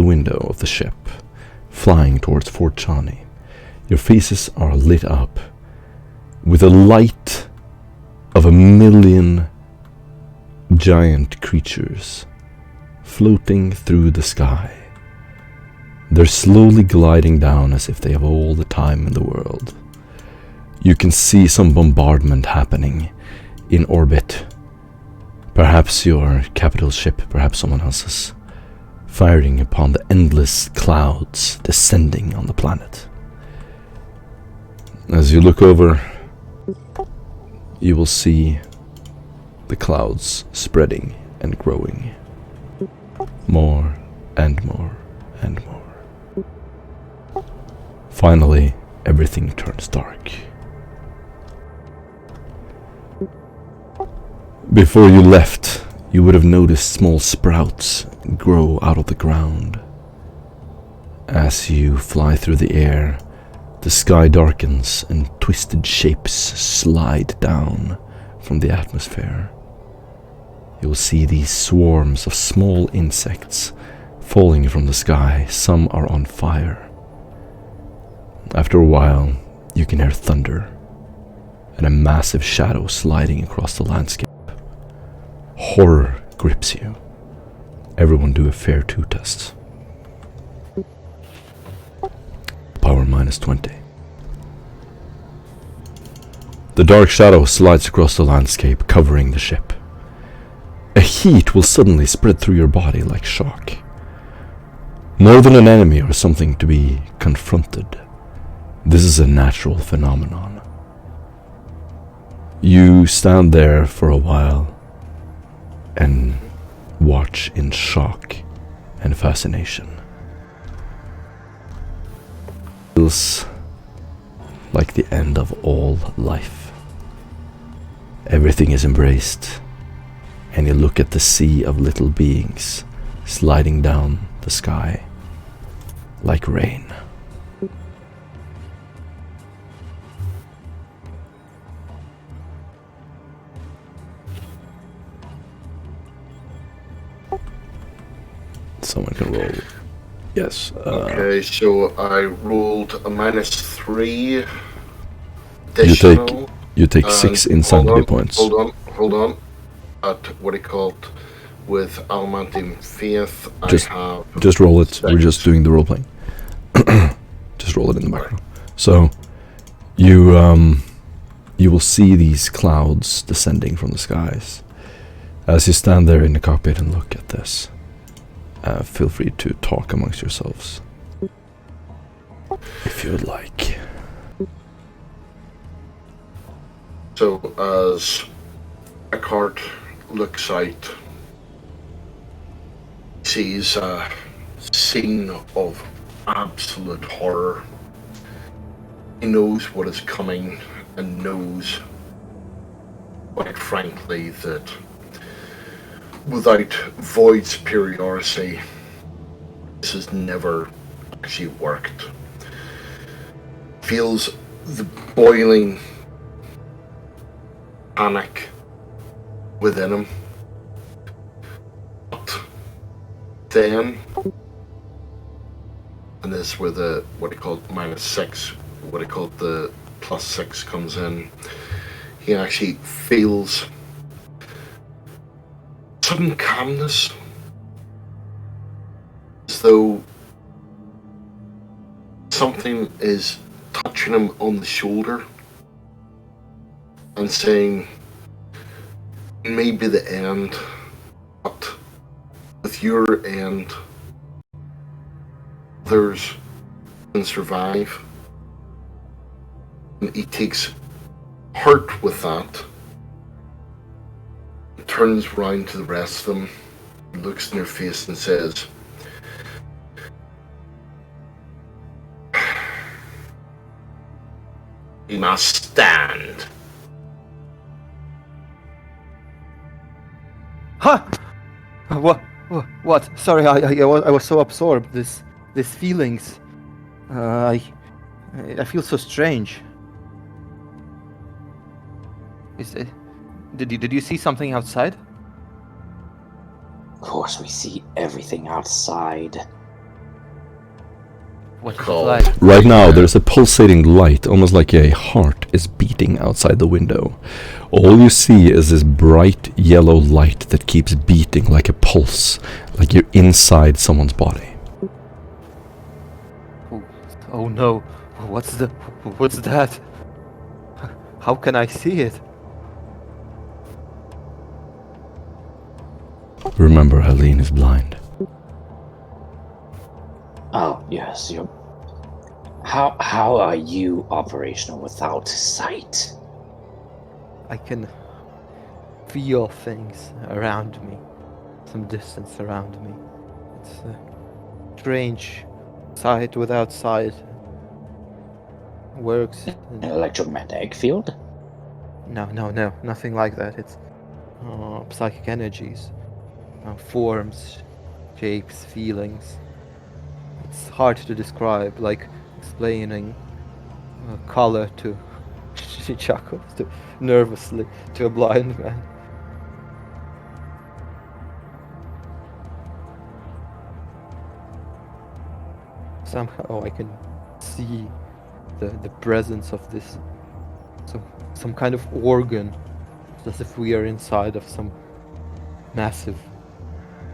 the window of the ship, flying towards Fort Chani. Your faces are lit up with the light of 1,000,000 giant creatures floating through the sky. They're slowly gliding down as if they have all the time in the world. You can see some bombardment happening in orbit. Perhaps your capital ship, perhaps someone else's, firing upon the endless clouds descending on the planet. As you look over, you will see the clouds spreading and growing. More and more and more. Finally, everything turns dark. Before you left, you would have noticed small sprouts grow out of the ground. As you fly through the air, the sky darkens and twisted shapes slide down from the atmosphere. You will see these swarms of small insects falling from the sky. Some are on fire. After a while, you can hear thunder and a massive shadow sliding across the landscape. Horror grips you. Everyone do a fair 2 test. Power -20. The dark shadow slides across the landscape, covering the ship. A heat will suddenly spread through your body like shock. More than an enemy or something to be confronted. This is a natural phenomenon. You stand there for a while and watch in shock and fascination. It feels like the end of all life. Everything is embraced, and you look at the sea of little beings sliding down the sky like rain. Someone can roll. Yes. Okay, so I rolled a -3 additional. You take 6 insanity points. Hold on. At what it called with Almantim Faith, just roll it. We're just doing the role playing. Just roll it in the background. So you will see these clouds descending from the skies as you stand there in the cockpit and look at this. Feel free to talk amongst yourselves if you would like. So as Eckhart looks out, sees a scene of absolute horror. He knows what is coming and knows, quite frankly, that without Void's superiority, this has never actually worked. Feels the boiling panic within him. But then, and this is where the what he called -6, what he called the +6 comes in. He actually feels sudden calmness, as though something is touching him on the shoulder and saying, maybe the end, but with your end, others can survive. And he takes heart with that, turns round to the rest of them, looks in their face and says, "You must stand." Huh? What? Sorry, I was so absorbed. These feelings. I feel so strange. Did you see something outside? Of course we see everything outside. What is it called... like? Right now, there's a pulsating light, almost like a heart is beating outside the window. All you see is this bright yellow light that keeps beating like a pulse, like you're inside someone's body. Oh no! What's that? How can I see it? Remember, Helene is blind. Oh, yes, you're... How are you operational without sight? I can feel things around me, some distance around me. It's a strange sight without sight. Works. An electromagnetic field? No, nothing like that. It's psychic energies, forms, shapes, feelings. It's hard to describe, like explaining color to... She chuckles nervously to a blind man. Somehow I can see the presence of this some kind of organ, as if we are inside of some massive,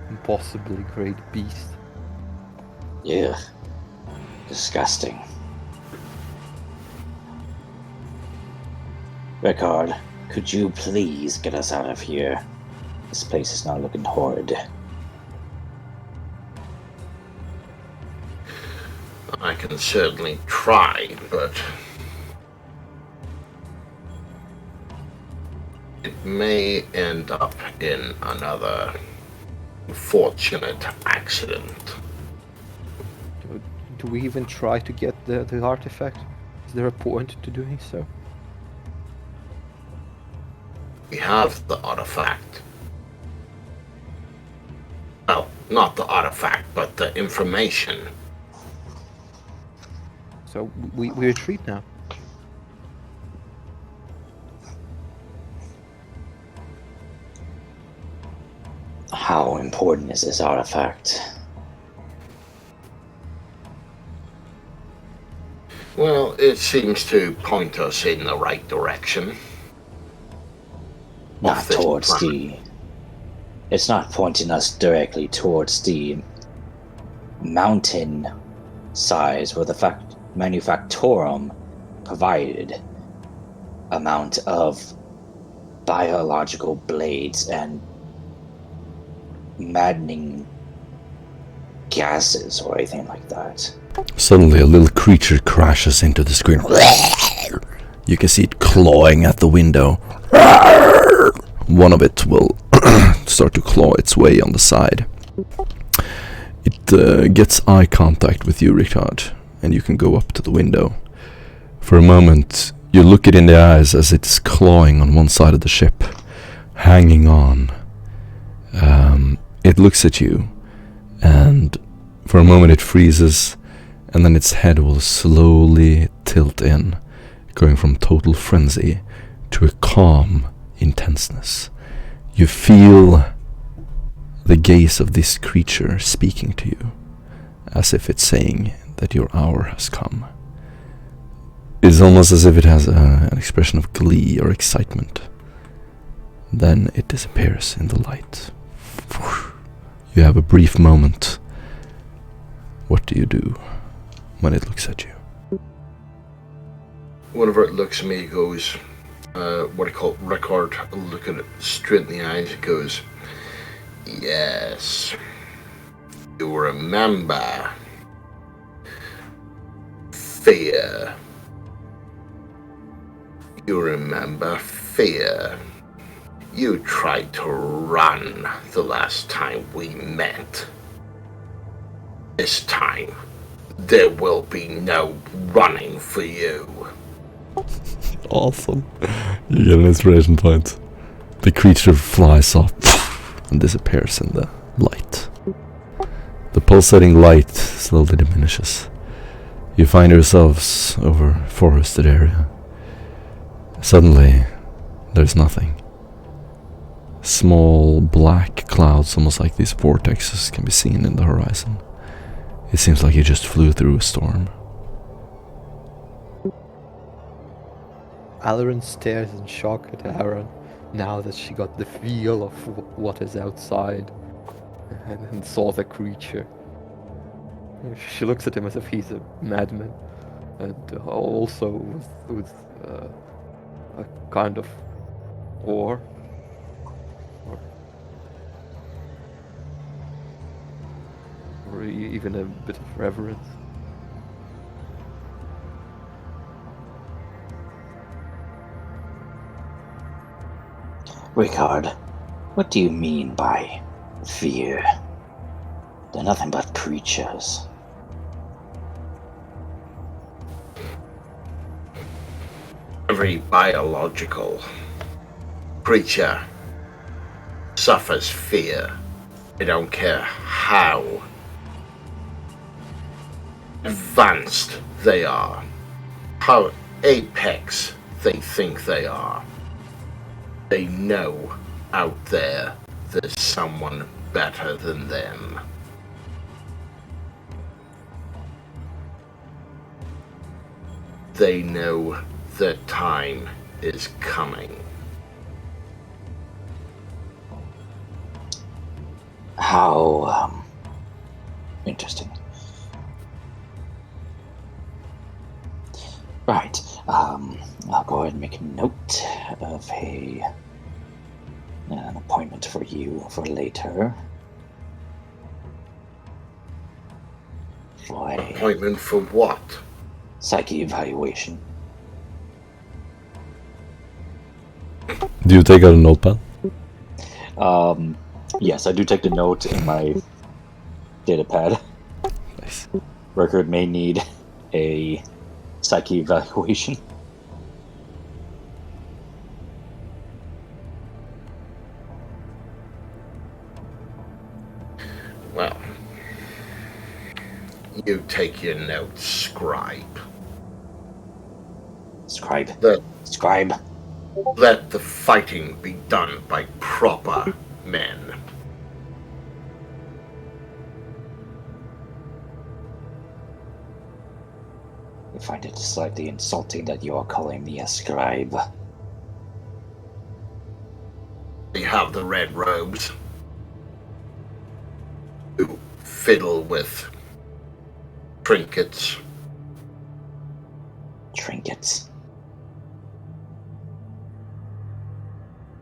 impossibly great beast. Yeah. Disgusting. Rickard, could you please get us out of here? This place is not looking horrid. I can certainly try, but it may end up in another unfortunate accident. Do we even try to get the artifact? Is there a point to doing so? We have the artifact. Well, not the artifact, but the information. So we retreat now. How important is this artifact? Well, it seems to point us in the right direction. Not Off this towards planet. the... It's not pointing us directly towards the mountain size where the manufactorum provided amount of biological blades and maddening gases or anything like that. Suddenly, a little creature crashes into the screen. You can see it clawing at the window. One of it will start to claw its way on the side. It gets eye contact with you, Richard, and you can go up to the window. For a moment, you look it in the eyes as it's clawing on one side of the ship, hanging on. It looks at you, and for a moment it freezes, and then its head will slowly tilt in, going from total frenzy to a calm intenseness. You feel the gaze of this creature speaking to you, as if it's saying that your hour has come. It's almost as if it has an expression of glee or excitement. Then it disappears in the light. You have a brief moment. What do you do when it looks at you? Whenever it looks at me, it goes, what I call Rickard, look at it straight in the eyes, it goes, yes, you remember fear. You remember fear. You tried to run the last time we met. This time, there will be no running for you. Awesome. You get an inspiration point. The creature flies off and disappears in the light. The pulsating light slowly diminishes. You find yourselves over a forested area. Suddenly, there's nothing. Small black clouds, almost like these vortexes, can be seen in the horizon. It seems like you just flew through a storm. Alarin stares in shock at Aaron now that she got the feel of what is outside and saw the creature. She looks at him as if he's a madman, and also with a kind of awe or even a bit of reverence. Ricard, what do you mean by fear? They're nothing but creatures. Every biological creature suffers fear. I don't care how advanced they are, how apex they think they are. They know out there there's someone better than them. They know the time is coming. How, interesting. Right, I'll go ahead and make a note of an appointment for you for later. For a Appointment for what? psyche evaluation. Do you take out a notepad? Yes, I do take the note in my datapad. Nice. Record may need a psyche evaluation. Well, you take your notes, scribe. Scribe. Let, Scribe. let the fighting be done by proper men. I find it slightly insulting that you are calling me a scribe. They have the red robes who fiddle with trinkets. Trinkets.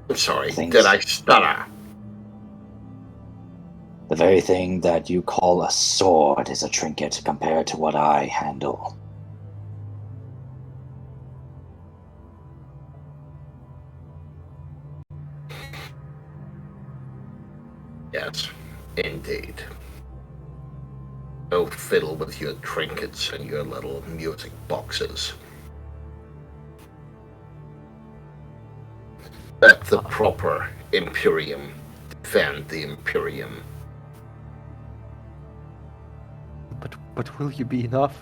I'm sorry, Things. did I stutter? The very thing that you call a sword is a trinket compared to what I handle. Yes, indeed. Go fiddle with your trinkets and your little music boxes. Let the proper Imperium defend the Imperium. But will you be enough?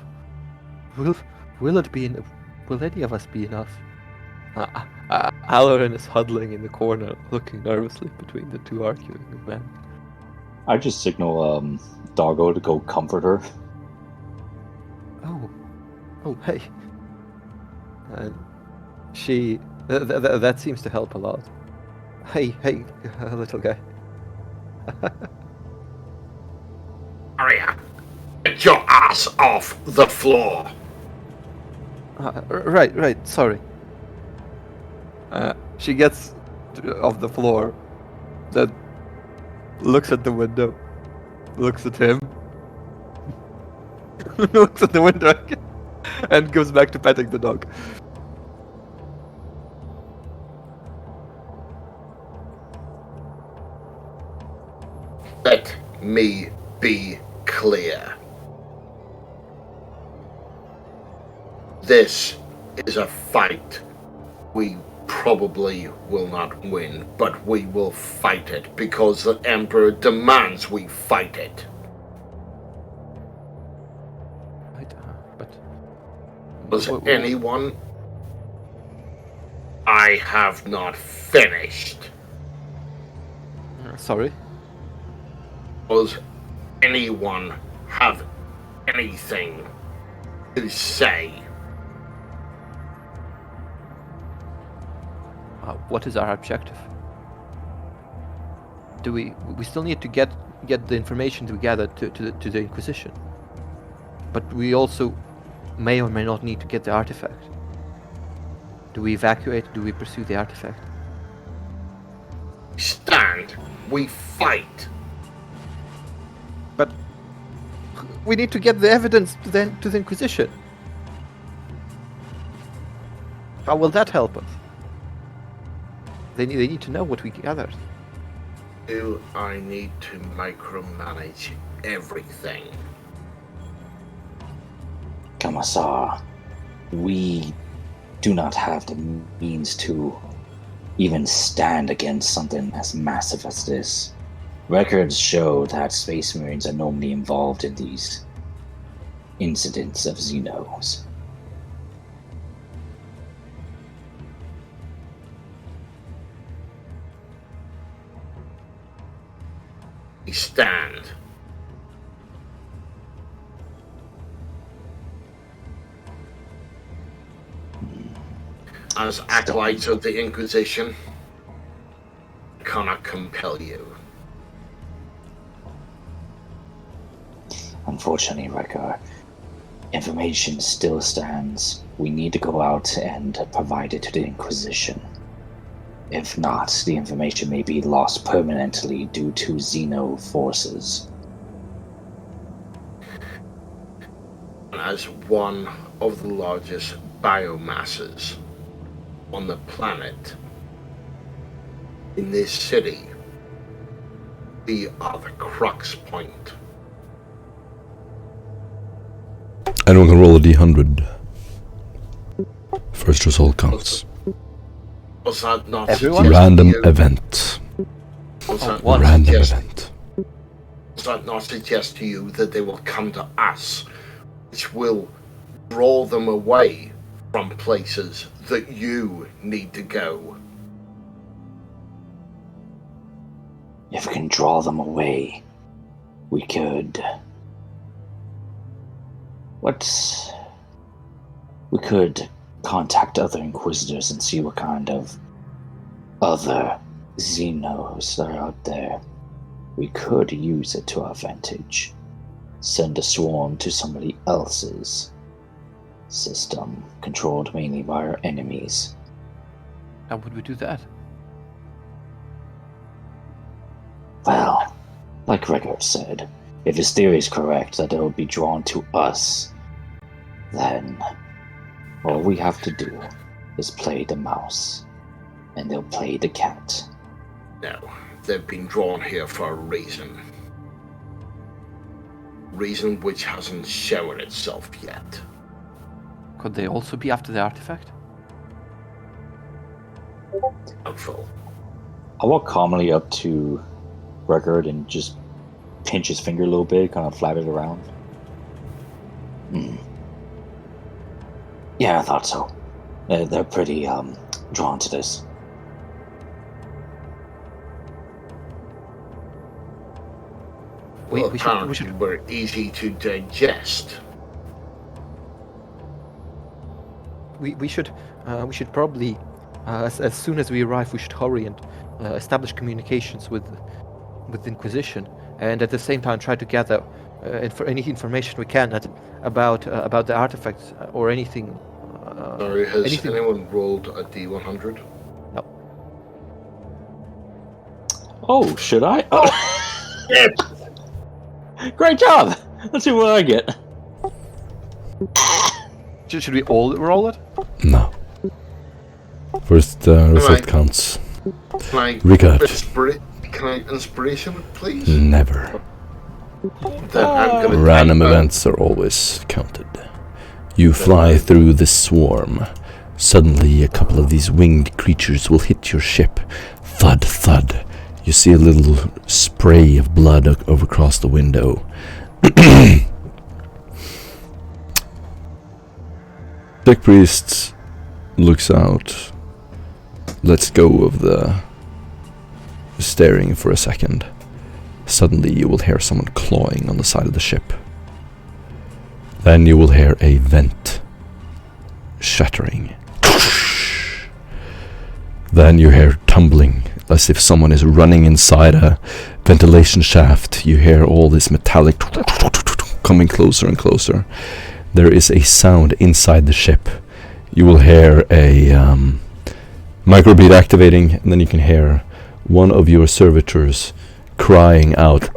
Will it be? Will any of us be enough? Alarin is huddling in the corner, looking nervously between the two arguing men. I just signal Doggo to go comfort her. Oh, hey. And she that seems to help a lot. Hey, little guy. Aria, get your ass off the floor. Right. Sorry. She gets off the floor, then looks at the window, looks at him, looks at the window again, and goes back to petting the dog. Let me be clear. This is a fight. We probably will not win, but we will fight it because the Emperor demands we fight it. But Was anyone? I have not finished. Sorry. Does anyone have anything to say. What is our objective? We still need to get the information to gather to the Inquisition, but we also may or may not need to get the artifact. Do we evacuate? Do we pursue the artifact? Stand. We fight. But we need to get the evidence to the Inquisition. How will that help us? They need to know what we gathered. Do I need to micromanage everything? Commissar, we do not have the means to even stand against something as massive as this. Records show that Space Marines are normally involved in these incidents of Xenos. We stand. As acolytes of the Inquisition, I cannot compel you. Unfortunately, Wrecker, information still stands. We need to go out and provide it to the Inquisition. If not, the information may be lost permanently due to Xeno forces. As one of the largest biomasses on the planet, in this city, we are the crux point. Anyone can roll a d100. First result counts. Was that not Everyone? Random you? event. Was that what? not Random suggest- event. Does that not suggest to you that they will come to us, which will draw them away from places that you need to go? If we can draw them away, we could... We could contact other Inquisitors and see what kind of other Xenos that are out there. We could use it to our advantage. Send a swarm to somebody else's system, controlled mainly by our enemies. How would we do that? Well, like Regard said, if his theory is correct that they'll be drawn to us, then all we have to do is play the mouse, and they'll play the cat. No, they've been drawn here for a reason. Reason which hasn't shown itself yet. Could they also be after the artifact? Doubtful. I walk calmly up to Regard and just pinch his finger a little bit, kind of flap it around. Yeah, I thought so. They're pretty drawn to this. Well, We apparently should- we're easy to digest. We should probably as soon as we arrive, we should hurry and establish communications with the Inquisition, and at the same time try to gather any information we can about the artifacts or anything. Sorry, has anything. anyone rolled a D100? No. Oh, should I? Oh, Yes! great job! Let's see what I get. Should we all roll it? No. First result Alright. counts. Can I Regard. Can I inspiration, please? Never. Then I'm gonna Random take events are always counted. You fly through the swarm. Suddenly, a couple of these winged creatures will hit your ship. Thud, thud. You see a little spray of blood over across the window. Tech Priest looks out, lets go of the staring for a second. Suddenly you will hear someone clawing on the side of the ship. Then you will hear a vent shattering. Then you hear tumbling, as if someone is running inside a ventilation shaft. You hear all this metallic coming closer and closer. There is a sound inside the ship. You will hear a microbead activating, and then you can hear one of your servitors crying out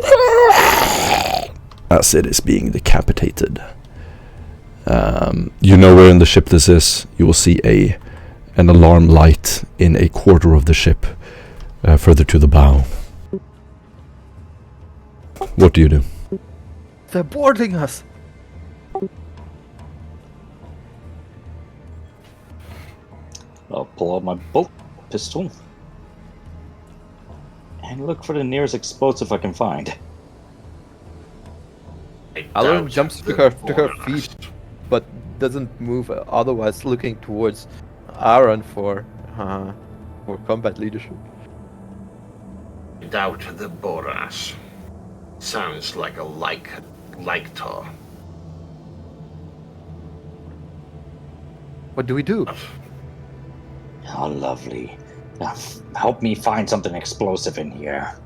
as it is being decapitated. You know where in the ship this is. You will see an alarm light in a quarter of the ship, further to the bow. What do you do? They're boarding us. I'll pull out my bolt pistol and look for the nearest explosive I can find. Alan jumps to her feet, but doesn't move. Otherwise, looking towards Aaron for combat leadership. I doubt the Boras. Sounds like a lictor. What do we do? How lovely. Help me find something explosive in here.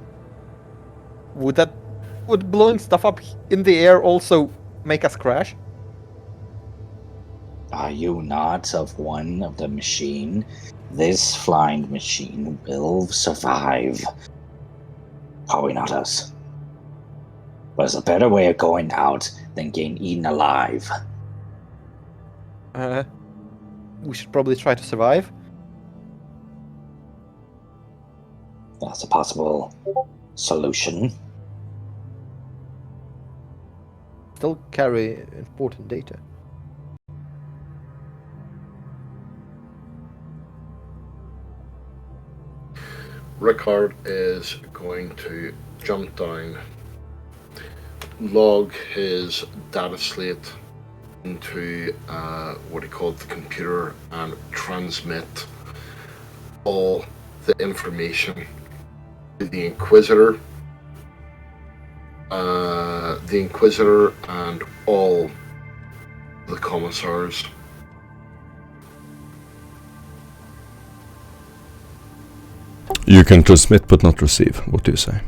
Would blowing stuff up in the air also make us crash? Are you not of one of the machine? This flying machine will survive. Probably not us. But there's a better way of going out than getting eaten alive. We should probably try to survive. That's a possible solution. Still carry important data. Rickard is going to jump down, log his data slate into what he called the computer, and transmit all the information to the Inquisitor and all the commissars. You can transmit but not receive. What do you say?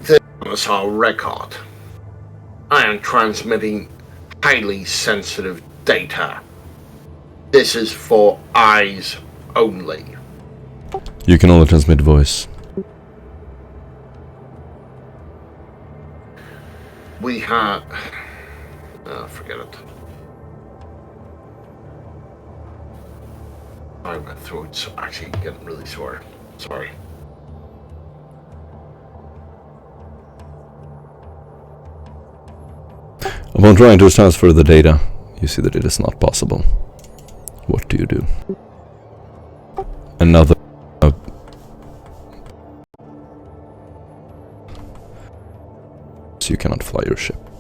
This is our record. I am transmitting highly sensitive data. This is for eyes only. You can only transmit voice. We have... forget it. Sorry, my throat's actually getting really sore. Sorry. Upon trying to transfer the data, you see that it is not possible. What do you do? Another... so you cannot fly your ship.